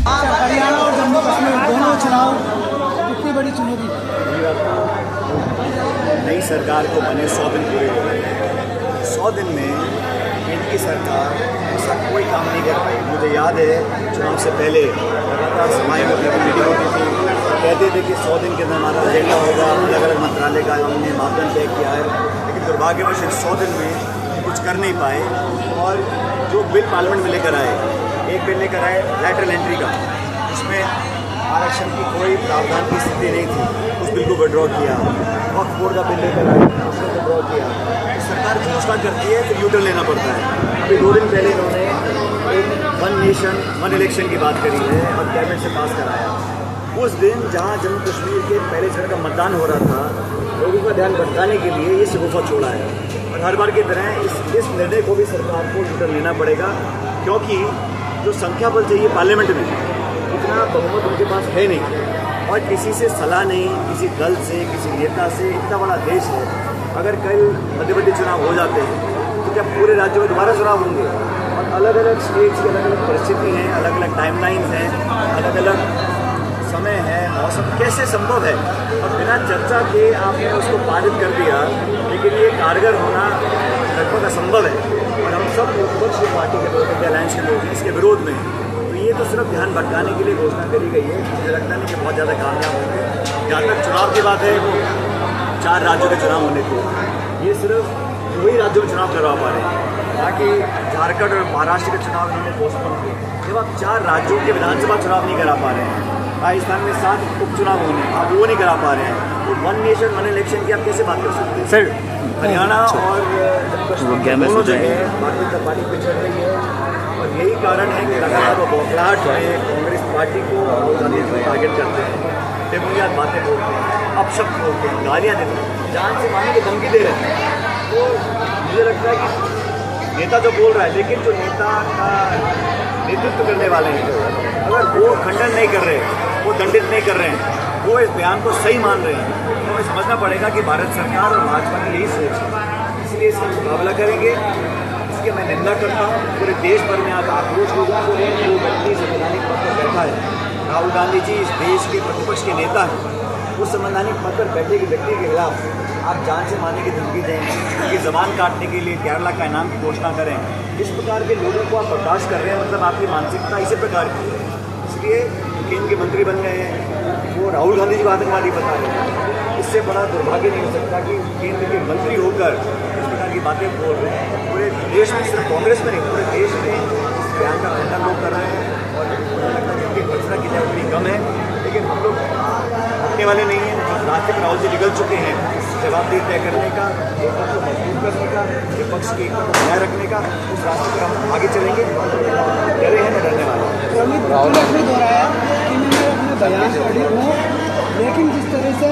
हरियाणा और जम्मू कश्मीर दोनों चुनाव कितनी बड़ी चुनौती? नई सरकार को बने 100 दिन पूरे हो गए। 100 दिन में इनकी सरकार ऐसा कोई काम नहीं कर पाई। मुझे याद है चुनाव से पहले लगातार सभाएं में मीटिंग होती थी, कहते थे कि 100 दिन के अंदर हमारा एजेंडा होगा, अलग अलग मंत्रालय का हमने मापदंड तय किया है। लेकिन दुर्भाग्यवश 100 दिन में कुछ कर नहीं पाए और जो बिल पार्लियामेंट में लेकर आए, एक बिल लेकर आए लैटरल एंट्री का, उसमें आरक्षण की कोई प्रावधान की स्थिति नहीं थी, उस बिल को विड्रॉ किया। वक्फ बोर्ड का बिल लेकर आए, उसको विड्रॉ किया। तो सरकार घोषणा करती है तो यूटर्न लेना पड़ता है। अभी 2 दिन पहले इन्होंने एक 1 नेशन 1 इलेक्शन की बात करी है और कैबिनेट से पास कराया। उस दिन जहाँ जम्मू कश्मीर के पहले चरण का मतदान हो रहा था, लोगों का ध्यान भटकाने के लिए ये शगुफा छोड़ा है। और हर बार की तरह इस निर्णय को भी सरकार को यूटर्न लेना पड़ेगा, क्योंकि जो संख्या बल चाहिए पार्लियामेंट में, इतना बहुमत उनके पास है नहीं और किसी से सलाह नहीं, किसी दल से, किसी नेता से। इतना बड़ा देश है, अगर कल मध्यवर्ती चुनाव हो जाते हैं तो क्या पूरे राज्यों में दोबारा चुनाव होंगे? और अलग अलग स्टेट्स की अलग अलग परिस्थिति हैं, अलग अलग टाइमलाइंस हैं, अलग अलग समय है, मौसम, कैसे संभव है? और बिना चर्चा के आपने उसको पारित कर दिया, लेकिन ये कारगर होना लगभग असंभव है। और हम सब विपक्ष की पार्टी के लोग, अलायंस के लोग हैं, इसके विरोध में। तो ये तो सिर्फ ध्यान भटकाने के लिए घोषणा करी गई है। मुझे लगता नहीं कि बहुत ज़्यादा कामयाब होंगे। जहाँ तक चुनाव की बात है, वो 4 राज्यों के चुनाव होने थे, ये सिर्फ 2 ही राज्यों में चुनाव करवा पा रहे हैं। बाकी झारखंड और महाराष्ट्र के चुनाव इन्होंने पोस्टपोन किए। जब आप 4 राज्यों के विधानसभा चुनाव नहीं करा पा रहे हैं, राजस्थान में 7 उपचुनाव होने, आप वो नहीं करा पा रहे हैं, तो 1 नेशन 1 इलेक्शन की आप कैसे बात कर सकते हैं? सर, हरियाणा और जम्मू कश्मीर दोनों जगह भारतीय जनता पार्टी पिछड़ रही है और यही कारण है कि लगातार वो बौखलाहट में कांग्रेस पार्टी को राहुल गांधी को टारगेट करते हैं, बेबुनियाद बातें बोलते हैं, अपशब्द बोलते हैं, गालियाँ देते हैं, जान से मारने की धमकी दे रहे हैं। तो मुझे लगता है कि नेता जो बोल रहा है, लेकिन जो नेता का नेतृत्व करने वाले हैं, अगर वो खंडन नहीं कर रहे, वो दंडित नहीं कर रहे हैं, वो इस बयान को सही मान रहे हैं, तो हमें समझना पड़ेगा कि भारत सरकार और भाजपा की यही सोच है। इसलिए इसका मुकाबला करेंगे, इसकी मैं निंदा करता हूँ। पूरे देश भर में आज आक्रोश लोगों को है कि वो व्यक्ति संवैधानिक पद पर बैठा है। राहुल गांधी जी इस देश के प्रतिपक्ष के नेता हैं, उस संवैधानिक पद पर बैठे व्यक्ति के खिलाफ आप जान से मारने की धमकी दें, उनकी जबान काटने के लिए 11 लाख का इनाम की घोषणा करें। इस प्रकार के लोगों को आप बर्दाश्त कर रहे हैं, मतलब आपकी मानसिकता इसी प्रकार की है। इसलिए केंद्र के मंत्री बन गए हैं, वो राहुल गांधी जी को आतंकवादी बता रहे हैं। इससे बड़ा दुर्भाग्य नहीं हो सकता कि केंद्र के मंत्री होकर इस प्रकार की बातें बोल रहे हैं। पूरे देश में, सिर्फ कांग्रेस में नहीं, पूरे देश में इस बयान का खंडन लोग कर रहे हैं और मुझे लगता है कि उनकी भर्सना की जाए उतनी कम है। लेकिन हम लोग हटने वाले नहीं हैं। रास्ते पर राहुल जी निकल चुके हैं जवाबदेही तय करने का, एक पक्ष को मजबूत करने का, विपक्ष की न्याय रखने का। उस रास्ते पर हम आगे चलेंगे, डरे हैं न डरने वाले। राहुल ने दोहराया कि मैं अपने बयान पढ़ी हूँ, लेकिन जिस तरह से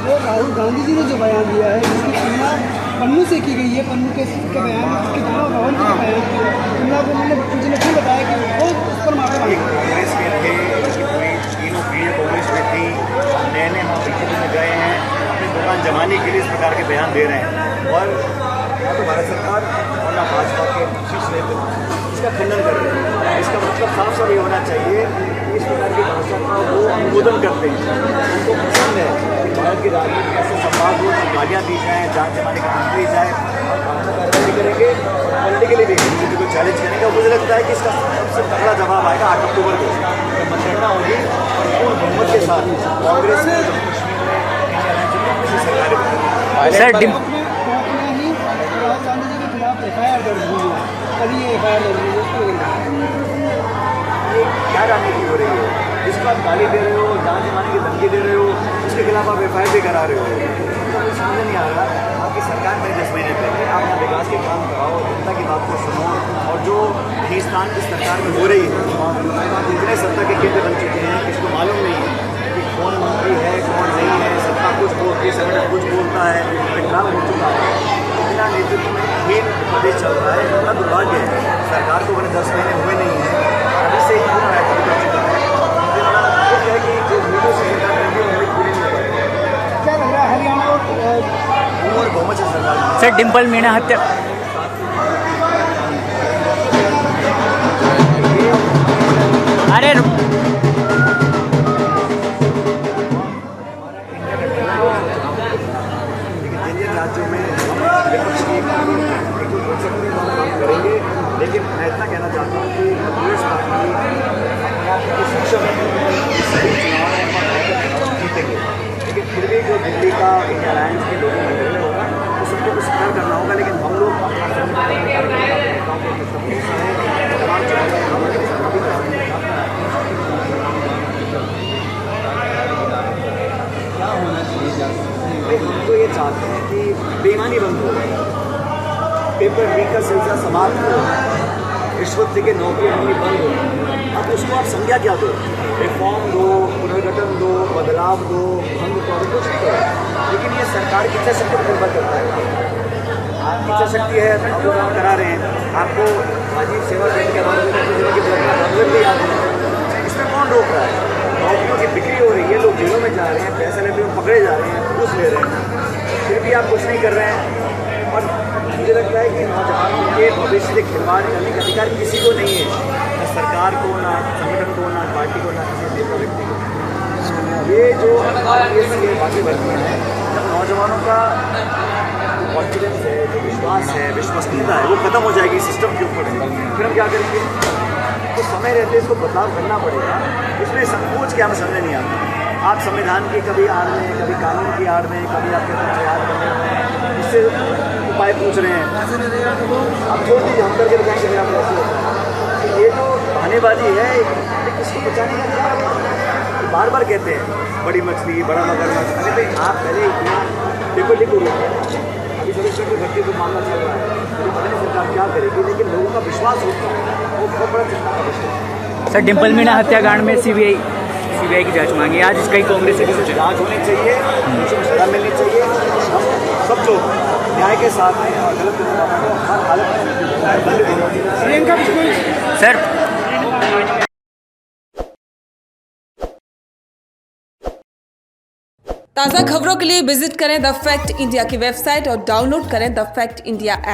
वो राहुल गांधी जी ने जो बयान दिया है, जिसकी तुलना पन्नू से की गई है, पन्नू के बयान जिसकी तुलना राहुल जी के बयान की तुलना को उन्होंने क्यों बताया कि वो उस पर माफी मांगी। कांग्रेस में थे, पूरी तीनों पीढ़ी कांग्रेस में थी, नए नए वहाँ बीजेपी में गए हैं, अपनी दुकान जमाने के लिए इस प्रकार के बयान दे रहे हैं। और ना तो भारत सरकार और ना भाजपा के शीर्ष नेतृत्व इसका खंडन कर रहे हैं। इसका मतलब साफ साफ ये होना चाहिए कि इस प्रकार की भाषा का वो अनुमोदन करते हैं, उनको पसंद है कि भारत की राजनीति में ऐसे संवाद हो, गालियाँ दी जाएँ, जान जमाने की धमकी दी जाए, और कानून कार्रवाई करेंगे और पॉलिटिकली भी बीजेपी को चैलेंज करेंगे। मुझे लगता है कि इसका सबसे तगड़ा जवाब आएगा 8 अक्टूबर को, जब मतगणना होगी और पूर्ण बहुमत के साथ कांग्रेस ने जम्मू कश्मीर में सरकार FIR दर्ज हुई है। अभी ये FIR दर्ज हुई है, ये क्या राजनीति हो रही है? जिसको आप गाली दे रहे हो, जान जमाने की धमकी दे रहे हो, उसके खिलाफ आप FIR भी करा रहे हो। तो मुझे समझ नहीं आ रहा। आपकी सरकार में 10 महीने पहले आप यहाँ विकास के काम कराओ, जनता की बात को सुनो। और जो हिंदुस्तान की सरकार में हो रही है, जितने सत्ता के केंद्र बन चुके हैं, किसको मालूम नहीं है कि कौन मंत्री है, कौन नहीं है। सत्ता कुछ बोलती है, संगठन कुछ बोलता है, खराब हो चुका है। इतना नेतृत्व में खेल प्रदेश चल रहा है, बड़ा दुर्भाग्य है। सरकार को बने 10 महीने हुए नहीं हैं, अभी से ही पूरा कर चुका है। मुझे बड़ा दुख है कि जो वीडियो से सरकार करती है उम्मीद पूरी नहीं कर रही। क्या लग रहा है हरियाणा और बहुमत से सरकार? सर, डिम्पल मीणा हत्या अरे लेकिन जिन जिन राज्यों में हम विपक्ष की एकजुट हो सकते हैं हम काम करेंगे। लेकिन मैं इतना कहना चाहता हूँ कि कांग्रेस पार्टी अपने आप को सक्षम है सही चुनाव में जीतेंगे। लेकिन फिर भी जो दिल्ली का इंडिया अलायंस के लोगों में निर्णय होगा तो सबको कुछ स्वीकार करना होगा। लेकिन हम लोग अपना तमाम हम तो ये चाहते हैं कि बेईमानी बंद हो, पेपर लीक का सिलसिला समाप्त हो, रिश्वत के नौकरी होनी बंद हो। अब उसको आप संज्ञा क्या दो, रिफॉर्म दो, पुनर्गठन दो, बदलाव दो, भंग करो, कुछ करो। लेकिन ये सरकार की इच्छा शक्ति पर निर्भर करता है। आपकी इच्छा शक्ति है, आप लोग काम करा रहे हैं, आपको अजीब सेवा करने के बाद इसमें कौन रोक रहा है? नौकरियों की बिक्री हो रही है, लोग जेलों में जा रहे हैं, पैसे लेते हुए पकड़े जा रहे हैं, घूस ले रहे हैं, फिर भी आप कुछ नहीं कर रहे हैं। और मुझे लगता है कि नौजवानों के भविष्य से खिलवाड़ करने का अधिकार किसी को नहीं है, न सरकार को, ना संगठन को, ना पार्टी को, ना किसी नेता व्यक्ति को। ये जो ये बाकी बढ़ती हैं, जब नौजवानों का कॉन्फिडेंस है, जो विश्वास है, विश्वसनीयता है, वो खत्म हो जाएगी सिस्टम के ऊपर से, फिर हम क्या करेंगे? तो समय रहते इसको बदलाव करना पड़ेगा। इसमें संकोच क्या, हमें समझ नहीं आता। आप संविधान की कभी आड़ में, कभी कानून की आड़ में, कभी आपके कुछ याद करने में इससे उपाय पूछ रहे हैं। आप छोड़ दीजिए, हम करके बताएंगे आप कैसे। तो ये जो बहानेबाजी है, इसको बचाने का क्या? बार बार कहते हैं बड़ी मछली, बड़ा मगरमच्छ। अरे भाई, आप पहले इतना पेपर लिखो, अभी सदस्य की भर्ती को मामला चल रहा है, तो पता नहीं सरकार क्या करेगी। लेकिन लोगों का विश्वास होता है, वो बहुत बड़ा चिंता का विषय है। सर, डिम्पल मीणा हत्याकांड में सीबीआई की जांच मांगी। आज कई कांग्रेस से भी सोचा जांच होनी चाहिए, उनको सजा मिलनी चाहिए। हम सब लोग न्याय के साथ हैं और गलत को हर हालत में प्रियंका बिल्कुल सर ताज़ा खबरों के लिए विजिट करें द फैक्ट इंडिया की वेबसाइट और डाउनलोड करें द फैक्ट इंडिया ऐप।